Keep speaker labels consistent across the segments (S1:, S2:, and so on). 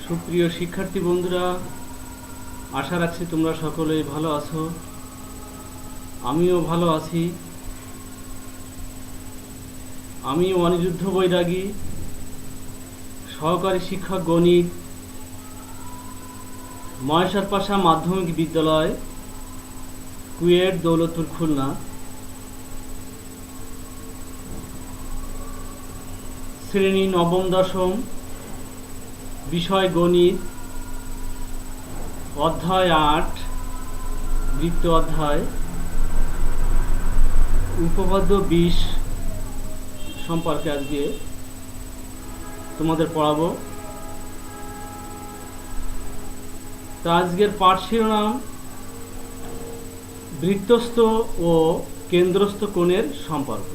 S1: সুপ্রিয় শিক্ষার্থী বন্ধুরা, আশা রাখছি তোমরা সকলেই ভালো আছো। আমিও ভালো আছি। আমি অনিরুদ্ধ বৈরাগী, সহকারী শিক্ষক গণিত, মহেশরপাশা মাধ্যমিক বিদ্যালয়, কুয়েট, দৌলতপুর, খুলনা। শ্রেণী নবম দশম, বিষয় গণিত, অধ্যায় ৮, বৃত্ত অধ্যায়, উপপাদ্য ২০ সম্পর্কে আজকে তোমাদের পড়াবো। তা আজকের পাঠ শিরোনাম বৃত্তস্থ ও কেন্দ্রস্থ কোণের সম্পর্ক।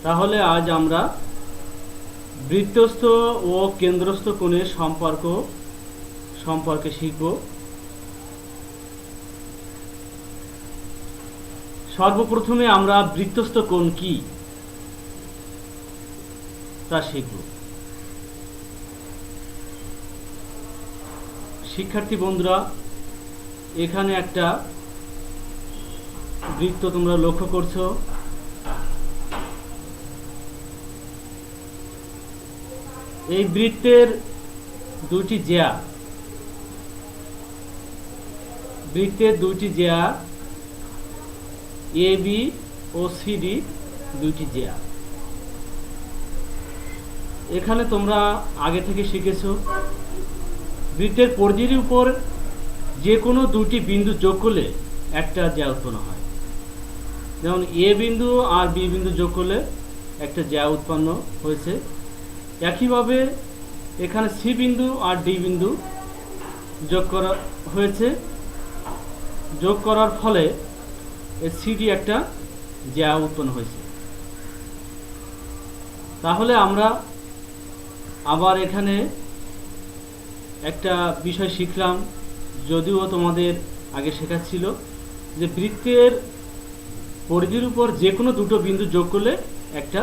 S1: তাহলে আজ আমরা বৃত্তস্থ ও কেন্দ্রস্থ কোণের সম্পর্কে শিখব। সর্বপ্রথমে আমরা বৃত্তস্থ কোণ কি তা শিখব। শিক্ষার্থী বন্ধুরা, এখানে একটা বৃত্ত তোমরা লক্ষ্য করছো। এই বৃত্তের দুটি জ্যা এ বি ও সিডি, দুইটি জ্যা। এখানে তোমরা আগে থেকে শিখেছো, বৃত্তের পরিধির উপর যে কোনো দুটি বিন্দু যোগ করলে একটা জ্যা উৎপন্ন হয়। যেমন এ বিন্দু আর বি বিন্দু যোগ করলে একটা জ্যা উৎপন্ন হয়েছে। একইভাবে এখানে সি বিন্দু আর ডি বিন্দু যোগ করা হয়েছে। যোগ করার ফলে সিডি একটা জ্যা উৎপন্ন হয়েছে। তাহলে আমরা আবার এখানে একটা বিষয় শিখলাম, যদিও তোমাদের আগে শেখাচ্ছিল, যে বৃত্তের পরিধির উপর যে কোনো দুটো বিন্দু যোগ করলে একটা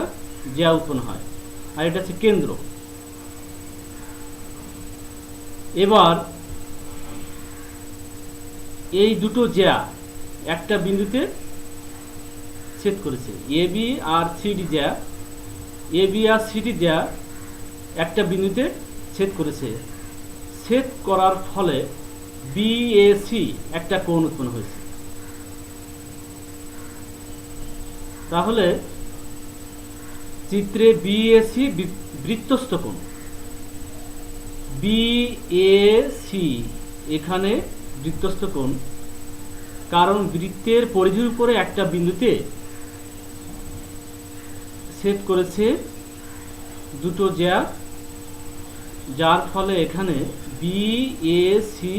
S1: জ্যা উৎপন্ন হয়, আর এটা হচ্ছে কেন্দ্র। এবার এই দুটো জ্যা একটা বিন্দুতে ছেদ করেছে। এ বি আর সিডি জ্যা একটা বিন্দুতে ছেদ করেছে। ছেদ করার ফলে বিএসি একটা কোণ উৎপন্ন হয়েছে। তাহলে চিত্রে বিএসি বৃত্তস্থ কোণ। বিএসি এখানে বৃত্তস্থ কোণ, কারণ বৃত্তের পরিধির উপরে একটা বিন্দুতে ছেদ করেছে দুটো জ্যা, যার ফলে এখানে বিএসি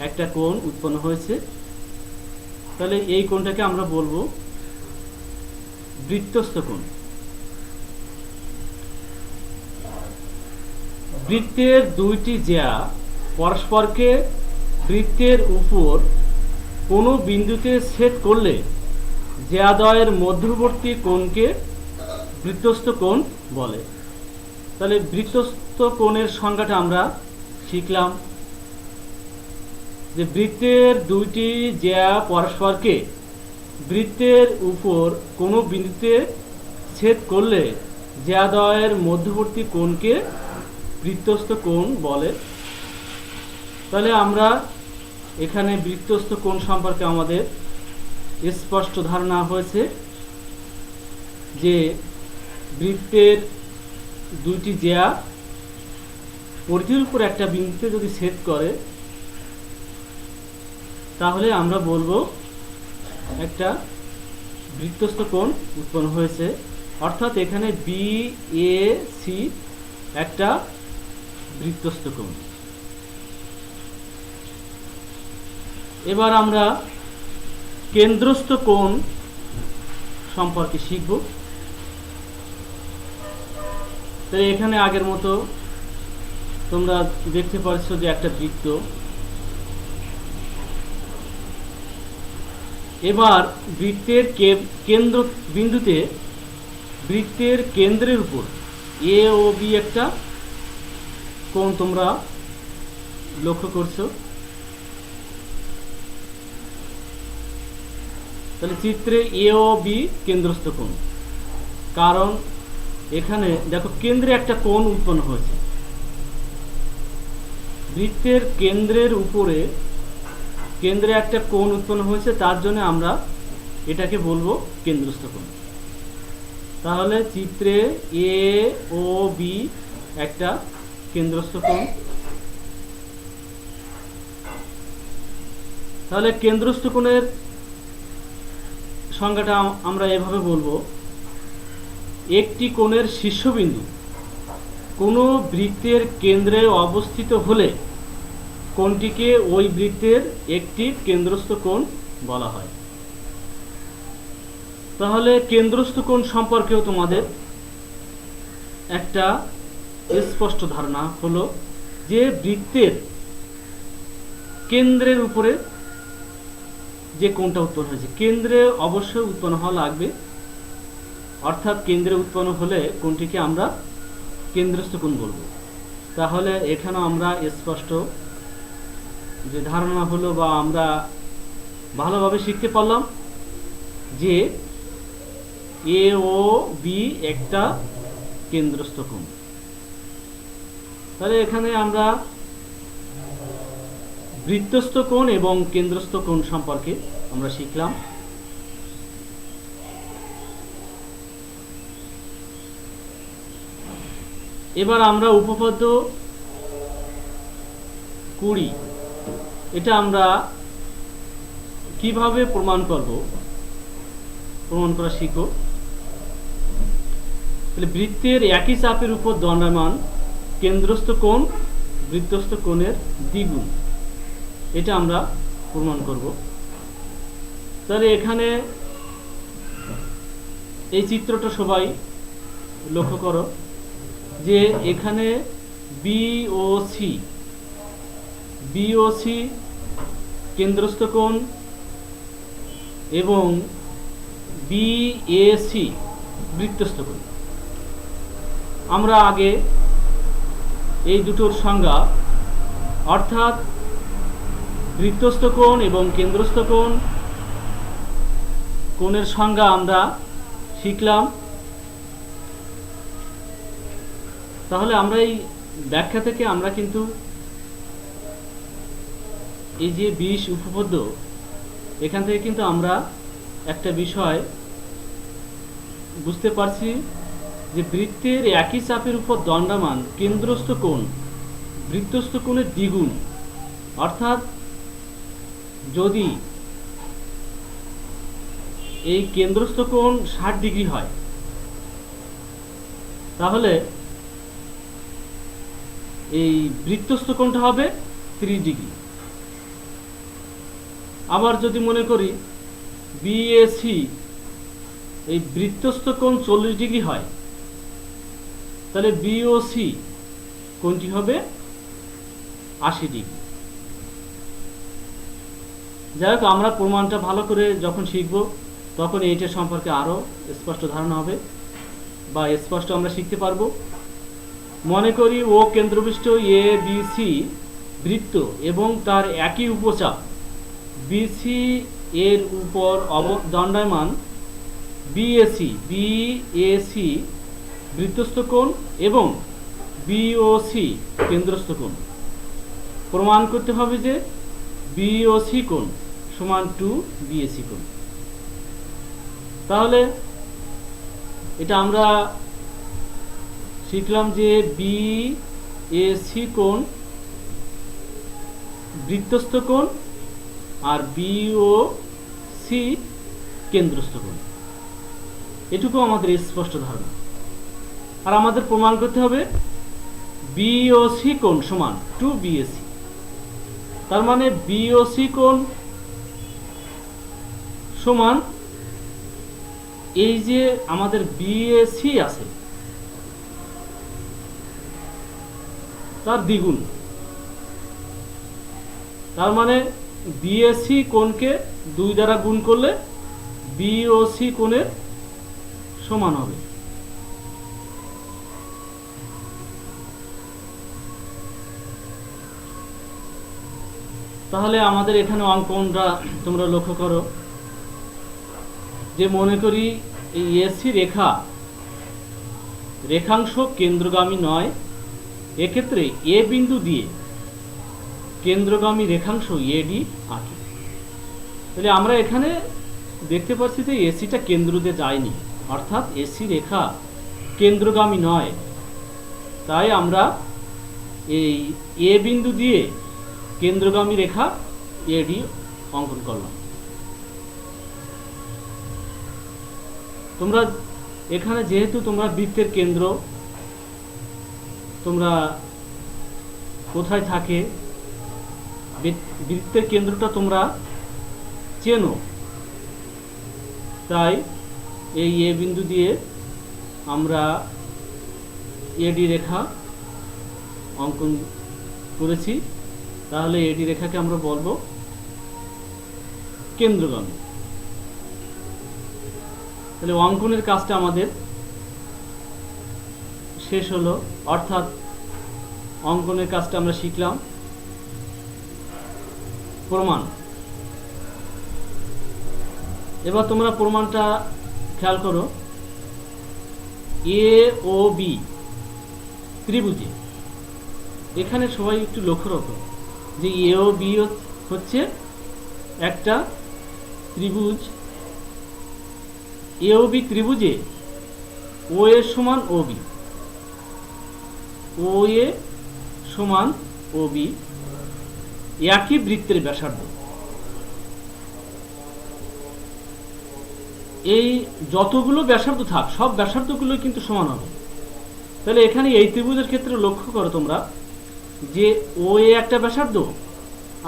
S1: একটা কোণ উৎপন্ন হয়েছে। তাহলে এই কোণটাকে আমরা বলবো বৃত্তস্থ কোণ। বৃত্তের দুইটি জ্যা পরস্পরকে বৃত্তের উপর কোনো বিন্দুতে ছেদ করলে জ্যাদ্বয়ের মধ্যবর্তী কোণকে বৃত্তস্থ কোণ বলে। তাহলে বৃত্তস্থ কোণের সংজ্ঞাটা আমরা শিখলাম, যে বৃত্তের দুইটি জ্যা পরস্পরকে বৃত্তের উপর কোনো বিন্দুতে ছেদ করলে জ্যাদ্বয়ের মধ্যবর্তী কোণকে বৃত্তস্থ কোণ বলে। তাহলে আমরা এখানে বৃত্তস্থ কোণ সম্পর্কে আমাদের স্পষ্ট ধারণা হয়েছে, যে বৃত্তের দুইটি জ্যা পরিধির উপর একটা বিন্দুতে যদি ছেদ করে, তাহলে আমরা বলবো একটা বৃত্তস্থ কোণ উৎপন্ন হয়েছে। অর্থাৎ এখানে বিএসি একটা বৃত্তস্থ কোণ। এবার আমরা কেন্দ্রস্থ কোণ সম্পর্কে শিখব। তাই এখানে আগের মতো তোমরা দেখতে পাচ্ছ যে একটা বৃত্ত। এবার বৃত্তের কেন্দ্র বিন্দুতে বৃত্তের কেন্দ্রের উপর এ ও বি একটা কোণ তোমরা লক্ষ্য করছো। তাহলে চিত্রে এ ও বি কেন্দ্রস্থ কোণ, কারণ এখানে দেখো কেন্দ্রে একটা কোণ উৎপন্ন হয়েছে। বৃত্তের কেন্দ্রের উপরে কেন্দ্রে একটা কোণ উৎপন্ন হয়েছে, তার জন্য আমরা এটাকে বলবো কেন্দ্রস্থ কোণ। তাহলে চিত্রে এ ও বি একটা কেন্দ্রস্থ কোণ। তাহলে কেন্দ্রস্থ কোণের সংজ্ঞাটা আমরা এভাবে বলবো, একটি কোণের শীর্ষবিন্দু কোনো বৃত্তের কেন্দ্রে অবস্থিত হলে কোণটিকে ওই বৃত্তের একটি কেন্দ্রস্থ কোণ বলা হয়। তাহলে কেন্দ্রস্থ কোণ সম্পর্কেও তোমাদের একটা স্পষ্ট ধারণা হলো যে বৃত্তের কেন্দ্রের উপরে যে কোণটা উৎপন্ন হয়েছে, কেন্দ্রে অবশ্যই উৎপন্ন হওয়া লাগবে, অর্থাৎ কেন্দ্রে উৎপন্ন হলে কোণটিকে আমরা কেন্দ্রস্থ কোণ বলবো। তাহলে এখানে আমরা স্পষ্ট যে ধারণা হলো বা আমরা ভালোভাবে শিখতে পারলাম যে এ ও বি একটা কেন্দ্রস্থ কোণ। তাহলে এখানে আমরা বৃত্তস্থ কোণ এবং কেন্দ্রস্থ কোণ সম্পর্কে আমরা শিখলাম। এবার আমরা উপপাদ্য 20 এটা আমরা কিভাবে প্রমাণ করা শিখব। তাহলে বৃত্তের একই চাপের উপর দণ্ডায়মান কেন্দ্রস্থ কোণ বৃত্তস্থ কোণের দ্বিগুণ, এটা আমরা প্রমাণ করব। তাহলে এখানে এই চিত্রটা সবাই লক্ষ্য করো যে এখানে বিওসি কেন্দ্রস্থ কোণ এবং বিএসি বৃত্তস্থ কোণ। আমরা আগে এই দুটোর সংজ্ঞা অর্থাৎ বৃত্তস্থ কোণ এবং কেন্দ্রস্থ কোণের সংজ্ঞা আমরা শিখলাম। তাহলে আমরা এই ব্যাখ্যা থেকে আমরা কিন্তু এই যে 20 উপপাদ্য, এখান থেকে কিন্তু আমরা একটা বিষয় বুঝতে পারছি যে বৃত্তের একই চাপের উপর দণ্ডায়মান কেন্দ্রস্থ কোণ বৃত্তস্থ কোণের দ্বিগুণ, অর্থাৎ যদি এই কেন্দ্রস্থ কোণ 60 ডিগ্রি হয় তাহলে এই বৃত্তস্থ কোণটা হবে 30 ডিগ্রি। আবার যদি মনে করি বিএসি এই বৃত্তস্থ কোণ 40 ডিগ্রি হয় তাহলে বিওসি কোণটি হবে 80 ডিগ্রি। যাই হোক, আমরা প্রমাণটা ভালো করে যখন শিখব তখন এইটা সম্পর্কে আরো স্পষ্ট ধারণা হবে বা স্পষ্ট আমরা শিখতে পারবো। মনে করি ও কেন্দ্রবিষ্ট এ বি সি বৃত্ত এবং তার একই উপচাপ বিসি এর উপর দণ্ডায়মান বিএসি বৃত্তস্থ কোণ এবং বিওসি কেন্দ্রস্থ কোণ। প্রমাণ করতে হবে যে বিওসি কোণ সমান 2 বিএসি কোণ। তাহলে এটা আমরা শিখলাম যে বিএসি কোণ বৃত্তস্থ কোণ আর বিওসি কেন্দ্রস্থ কোণ, এটুকু আমাদের স্পষ্ট ধারণা। আর আমাদের প্রমাণ করতে হবে বিওসি কোণ সমান 2 বিএসি। তার মানে বিওসি কোণ সমান এই যে আমাদের বিএসি আছে তার দ্বিগুণ। তার মানে বিএসি কোণকে 2 দ্বারা গুণ করলে বিওসি কোণের সমান হবে। তাহলে আমাদের এখানে অঙ্কনটা তোমরা লক্ষ্য করো যে মনে করি এই এসি রেখাংশ কেন্দ্রগামী নয়, এক্ষেত্রে এ বিন্দু দিয়ে কেন্দ্রগামী রেখাংশ এডি আঁকি। তাহলে আমরা এখানে দেখতে পাচ্ছি যে এসিটা কেন্দ্রতে যায়নি, অর্থাৎ এসি রেখা কেন্দ্রগামী নয়, তাই আমরা এই এ বিন্দু দিয়ে কেন্দ্রগামী রেখা এডি অঙ্কন করলাম। তোমরা এখানে যেহেতু তোমরা বৃত্তের কেন্দ্র তোমরা কোথায় থাকে, বৃত্তের কেন্দ্রটা তোমরা চেনো, তাই এই এ বিন্দু দিয়ে আমরা এডি রেখা অঙ্কন করেছি। তাহলে এডি রেখাকে আমরা বলবো কেন্দ্রগামী। তাহলে অঙ্কনের কাজটা আমাদের শেষ হলো, অর্থাৎ অঙ্কনের কাজটা আমরা শিখলাম। প্রমাণ, এবার তোমরা প্রমাণটা খেয়াল করো। এ ও বি ত্রিভুজে, এখানে সবাই একটু লক্ষ্য রাখো যে এ ও বি হচ্ছে একটা ত্রিভুজ। এ ও বি ত্রিভুজে ও এ সমান ও বি, ও এ সমান ও বি একই বৃত্তের ব্যাসার্ধ। এই যতগুলো ব্যাসার্ধ থাক সব ব্যাসার্ধগুলো কিন্তু সমান হবে। তাহলে এখানে এই ত্রিভুজের ক্ষেত্রে লক্ষ্য করো তোমরা যে ও এ একটা ব্যাসার্ধ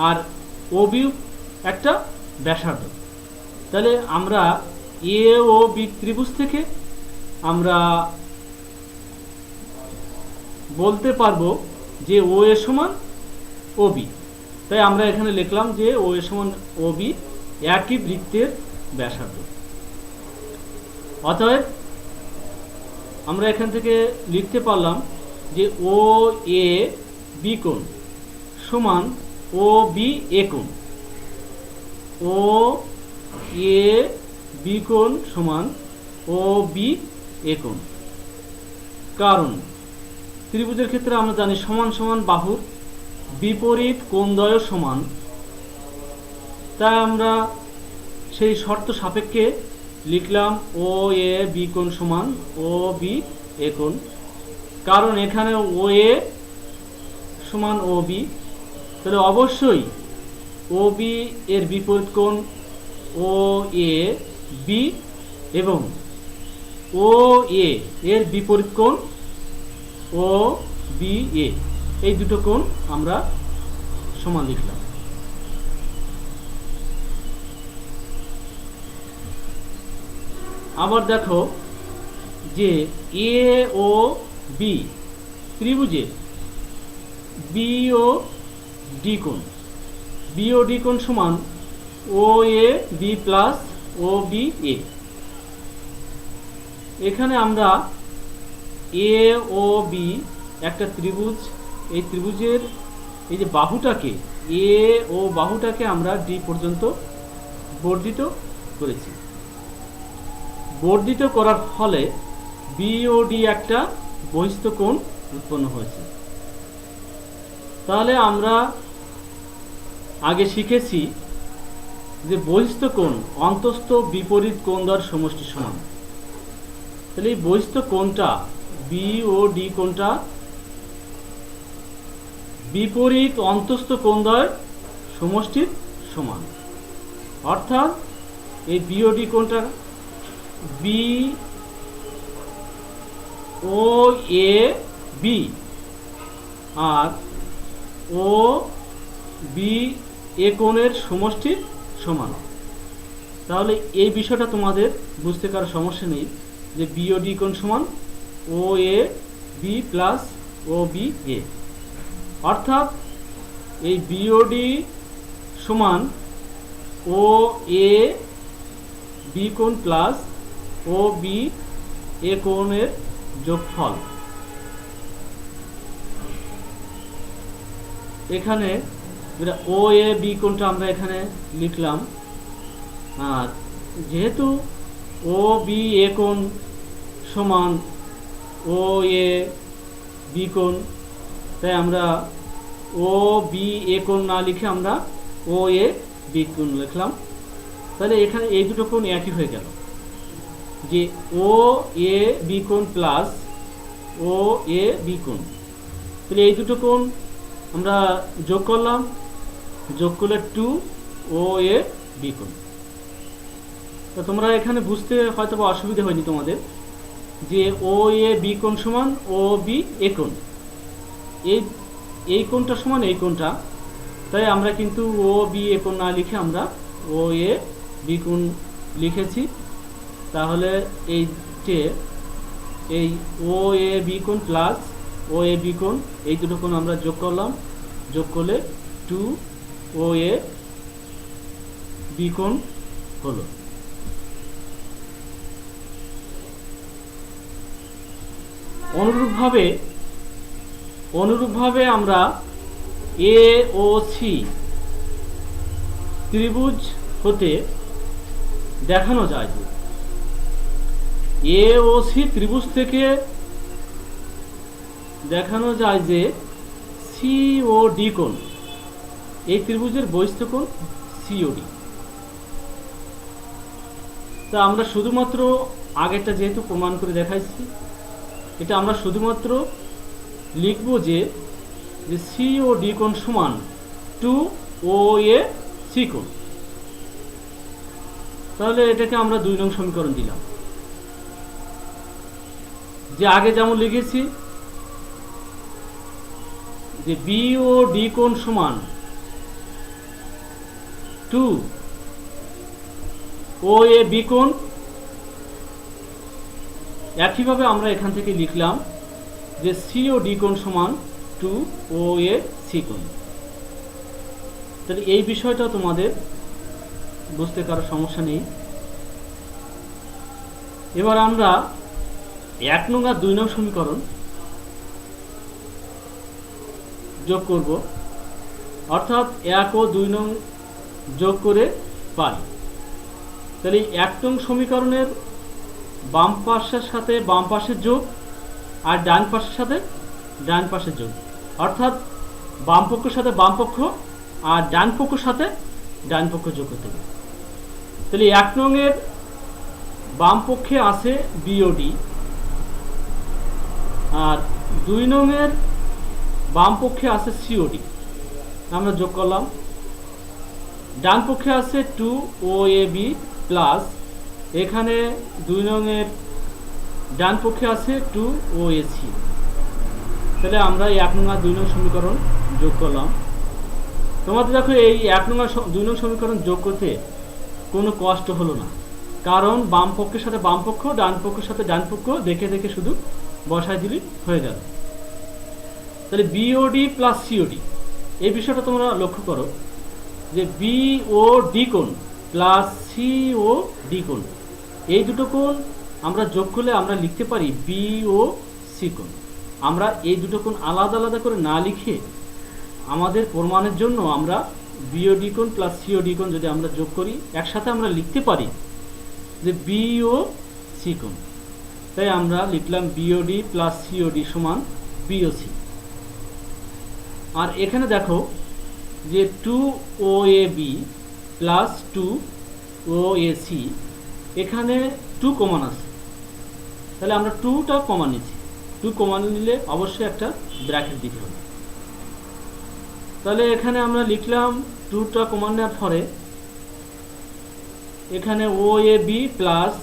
S1: আর ও বি একটা ব্যাসার্ধ। তাহলে আমরা এ ও বি ত্রিভুজ থেকে আমরা বলতে পারবো যে ও এ সমান ও বি। তাই আমরা এখানে লিখলাম যে ও এ সমান ও বি একই বৃত্তের ব্যাসার্ধ। অতএব আমরা এখান থেকে লিখতে পারলাম যে ও এ বি কোণ সমান ও বি এ কোণ, ও এ বি কোণ সমান ও বি এ কোণ। কারণ ত্রিভুজের ক্ষেত্রে আমরা জানি সমান সমান বাহুর বিপরীত কোণদ্বয় সমান, তাই আমরা সেই শর্ত সাপেক্ষে লিখলাম ও এ বি কোণ সমান ও বি এ কোণ। কারণ এখানে ও এ সমান ও বি, তাহলে অবশ্যই ও বি এর বিপরীত কোণ ও এ বি এবং ও এ এর বিপরীত কোণ ও বি এ, এই দুটো কোণ আমরা সমান লিখলাম। আবার দেখো যে এ ও বি ত্রিভুজে বি ও ডি কোণ, বি ও ডি কোণ সমান ও A B plus O B A. এখানে আমরা এ ও বি একটা ত্রিভুজ, এই ত্রিভুজের এই যে বাহুটাকে এ ও বাহুটাকে আমরা ডি পর্যন্ত বর্ধিত করেছি। বর্ধিত করার ফলে বি ও ডি একটা বহিস্থ কোণ উৎপন্ন হয়েছে। তাহলে আমরা আগে শিখেছি যে বহিস্থ কোণ অন্তস্থ বিপরীত কোণদ্বয়ের সমষ্টি সমান। তাহলে এই বহিস্থ কোণটা বি ও ডি কোণটা বিপরীত অন্তস্থ কোণদ্বয়ের সমষ্টির সমান, অর্থাৎ এই বি ও ডি কোণটা B O A B R O B A কোণের সমষ্টির সমান। তাহলে এই বিষয়টা তোমাদের বুঝতে কারো সমস্যা নেই যে বি ও ডি কোণ সমান ও A B plus O B A, অর্থাৎ এই বি ও ডি সমান ও এ বি কোণ প্লাস ও বি এ কোণের যোগফল। এখানে এটা ও এ বি কোণটা আমরা এখানে লিখলাম। আর যেহেতু ও বি এ কোণ সমান ও এ বি কোণ, তাই আমরা ও বি এ কোণ না লিখে আমরা ও এ বি কোণ লিখলাম। তাহলে এখানে এই দুটো কোণ একই হয়ে গেল, যে ও এ বি কোণ প্লাস ও এ বি কোণ। তাহলে এই দুটো কোণ আমরা যোগ করলাম, যোগ করলে 2 ও এ বি কোণ। তো তোমরা এখানে বুঝতে হয়তো বা অসুবিধা হয়নি তোমাদের, যে ও এ বি কোণ সমান ও বি এ কোণ, এই কোণটা সমান এই কোণটা, তাই আমরা কিন্তু ও বি এ কোণ না লিখে আমরা ও এ বি কোণ লিখেছি। তাহলে এই যে এই ও এ বি কোণ প্লাস ও এ বি কোণ, এই দুটো কোণ আমরা যোগ করলাম, যোগ করলে 2 ও এ বি কোণ হলো। অনুরূপভাবে আমরা এ ও সি ত্রিভুজ হতে দেখানো যায় যে এ ও সি ত্রিভুজ থেকে দেখানো যায় যে সি ও ডি কোণ, এই ত্রিভুজের বহিস্থ কোণ সিওডি। তা আমরা শুধুমাত্র আগেরটা যেহেতু প্রমাণ করে দেখাইছি, এটা আমরা শুধুমাত্র লিখব যে সি ও ডি কোণ সমান 2 ও এ সি কোণ। তাহলে এটাকে আমরা 2 নং সমীকরণ দিলাম। যে আগে যেমন লিখেছি যে বি ও ডি কোণ সমান 2 ও এ বি কোণ, একইভাবে আমরা এখান থেকে লিখলাম যে সি ও ডি কোণ সমান 2 ও এ সি কোণ। তাহলে এই বিষয়টা তোমাদের বুঝতে কারো সমস্যা নেই। এবার আমরা 1 নং আর 2 নং সমীকরণ যোগ করব, অর্থাৎ 1 ও 2 নং যোগ করে পাই। তাহলে 1 নং সমীকরণের বাম পাশের সাথে বাম পাশের যোগ আর ডান পাশের সাথে ডান পাশের যোগ, অর্থাৎ বাম পক্ষের সাথে বাম পক্ষ আর ডান পক্ষের সাথে ডান পক্ষ যোগ করতে হবে। তাহলে 1 নং এর বাম পক্ষে আছে বিওডি, আর 2 নং এর বাম পক্ষে আছে সিওডি, আমরা যোগ করলাম। ডান পক্ষে আছে 2 ও এ বি প্লাস, এখানে 2 নং এর ডান পক্ষে আছে 2 ও এ সি। তাহলে আমরা 1 নং আর 2 নং সমীকরণ যোগ করলাম। তোমাদের দেখো এই 1 নং আর 2 নং সমীকরণ যোগ করতে কোনো কষ্ট হলো না, কারণ বাম পক্ষের সাথে বাম পক্ষ, ডান পক্ষের সাথে ডান পক্ষ দেখে দেখে শুধু বসায় দিলেই হয়ে গেল। তাহলে বিওডি প্লাস সিওডি, এই বিষয়টা তোমরা লক্ষ্য করো যে বি ও ডি কোণ প্লাস সি ও ডি কোণ, এই দুটো কোণ আমরা যোগ করলে আমরা লিখতে পারি বি ও সি কোণ। আমরা এই দুটো কোণ আলাদা আলাদা করে না লিখে আমাদের প্রমাণের জন্য আমরা বিওডি কোণ প্লাস সিওডি কোণ যদি আমরা যোগ করি, একসাথে আমরা লিখতে পারি যে বি ও সি কোণ। তাই আমরা লিখলাম বিওডি প্লাস সিওডি সমান বিওসি। আর এখানে দেখো যে 2 O A B plus 2 O A C, এখানে 2 কমন আছে, তাহলে আমরা 2টা কমন নিচ্ছি। 2 কমন নিলে অবশ্যই একটা ব্র্যাকেট দিতে হবে। তাহলে এখানে আমরা লিখলাম 2টা কমন নেওয়ার পরে এখানে O A B plus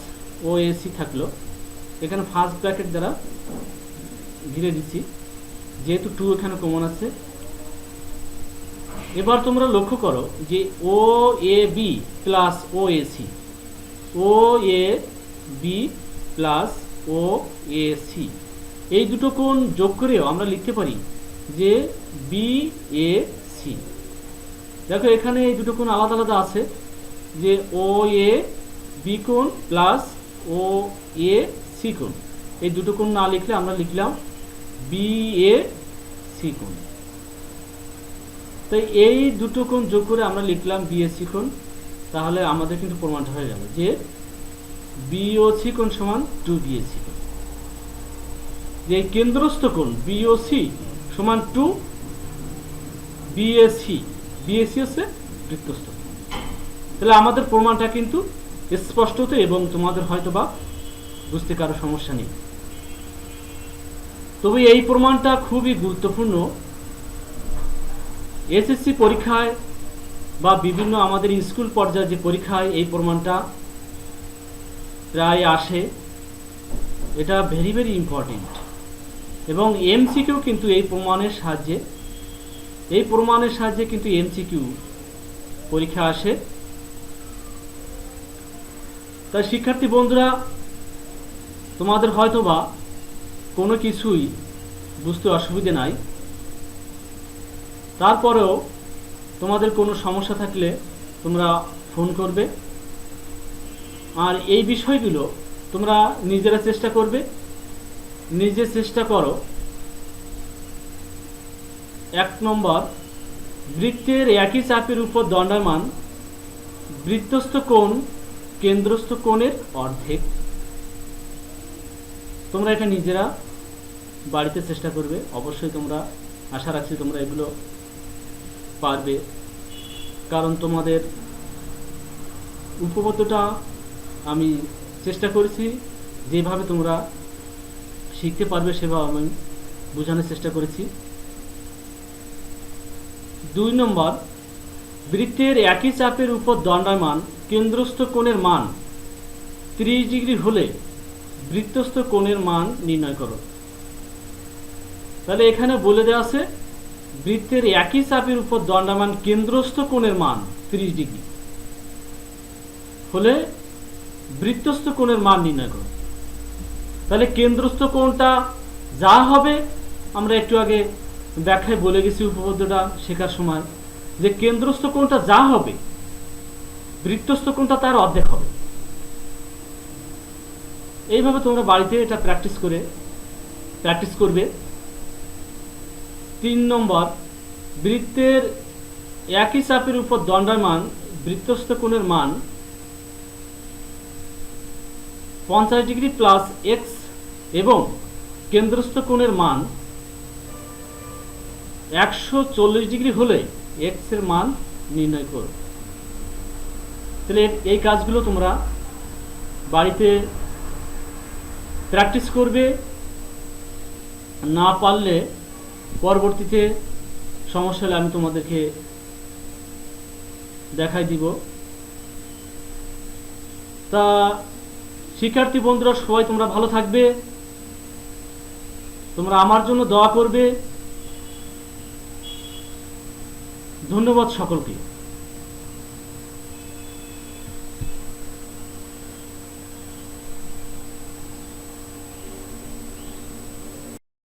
S1: O A C থাকলো, এখানে ফার্স্ট ব্র্যাকেট দ্বারা ঘিরে দিচ্ছি যেহেতু 2 এখানে কমন আছে। এবার তোমরা লক্ষ্য করো যে O A B plus O A C, O A B plus O A C, এই দুটো কোণ যোগ করেও আমরা লিখতে পারি যে বি এ সি। দেখো এখানে এই দুটো কোণ আলাদা আলাদা আছে, যে ও এ বি কোণ প্লাস ও এ সি কোণ, এই দুটো কোণ না লিখলে আমরা লিখলাম বি এ সি কোণ। তাই এই দুটো কোণ যোগ করে আমরা লিখলাম বিএসি কোণ। তাহলে আমাদের কিন্তু প্রমাণটা হয়ে গেল যে বিওসি কোণ সমান 2 বিএসি কোণ। যে কেন্দ্রস্থ কোণ বিওসি সমান 2 বিএসি, বিএসি হচ্ছে বৃত্তস্থ। তাহলে আমাদের প্রমাণটা কিন্তু স্পষ্ট হতো এবং তোমাদের হয়তো বা বুঝতে কারো সমস্যা নেই। তবে এই প্রমাণটা খুবই গুরুত্বপূর্ণ। এসএসসি পরীক্ষায় বা বিভিন্ন আমাদের স্কুল পর্যায়ে যে পরীক্ষায় এই প্রমাণটা প্রায় আসে, এটা ভেরি ভেরি ইম্পর্টেন্ট। এবং এমসিকিউ কিন্তু এই প্রমাণের সাহায্যে কিন্তু এমসিকিউ পরীক্ষা আসে। তাই শিক্ষার্থী বন্ধুরা, তোমাদের হয়তো বা কোনো কিছুই বুঝতে অসুবিধে নাই, তারপরেও তোমাদের কোনো সমস্যা থাকলে তোমরা ফোন করবে। আর এই বিষয়গুলো তোমরা নিজেরা চেষ্টা করবে। নিজে চেষ্টা করো। 1 নম্বর, বৃত্তের একই চাপের উপর দণ্ডায়মান বৃত্তস্থ কোণ কেন্দ্রস্থ কোণের অর্ধেক। তোমরা এটা নিজেরা বাড়িতে চেষ্টা করবে। অবশ্যই তোমরা, আশা রাখছি তোমরা এগুলো পারবে, কারণ তোমাদের উপপাদ্যটা আমি চেষ্টা করেছি যেভাবে তোমরা শিখতে পারবে সেভাবে আমি বোঝানোর চেষ্টা করেছি। 2 নম্বর, বৃত্তের একই চাপের উপর দণ্ডায়মান কেন্দ্রস্থ কোণের মান 30 ডিগ্রি হলে বৃত্তস্থ কোণের মান নির্ণয় করো। তাহলে এখানে বলে দেওয়া আছে বৃত্তের একই চাপের উপর দণ্ডায়মান কেন্দ্রস্থ কোণের মান 30 ডিগ্রি হলে বৃত্তস্থ কোণের মান নির্ণয় করো। তাহলে কেন্দ্রস্থ কোণটা যা হবে, আমরা একটু আগে ব্যাখ্যায় বলে গেছি উপপাদ্যটা শেখার সময়, যে কেন্দ্রস্থ কোণটা যা হবে বৃত্তস্থ কোণটা তার অর্ধেক হবে। এইভাবে তোমরা বাড়িতে এটা প্র্যাকটিস করবে। 3 নম্বর, বৃত্তের একই চাপের উপর দণ্ডায়মান বৃত্তস্থ কোণের মান 50 ডিগ্রি প্লাস এক্স এবং কেন্দ্রস্থ কোণের মান 140 ডিগ্রি হলে এক্স এর মান নির্ণয় করো। তাহলে এই কাজগুলো তোমরা বাড়িতে প্র্যাকটিস করবে। না পারলে পরবর্তীতে সমস্যা হলে আমি তোমাদেরকে দেখাই দিব। তা শিক্ষার্থী বন্ধুরা, সবাই তোমরা ভালো থাকবে। তোমরা আমার জন্য দোয়া করবে। ধন্যবাদ সকলকে।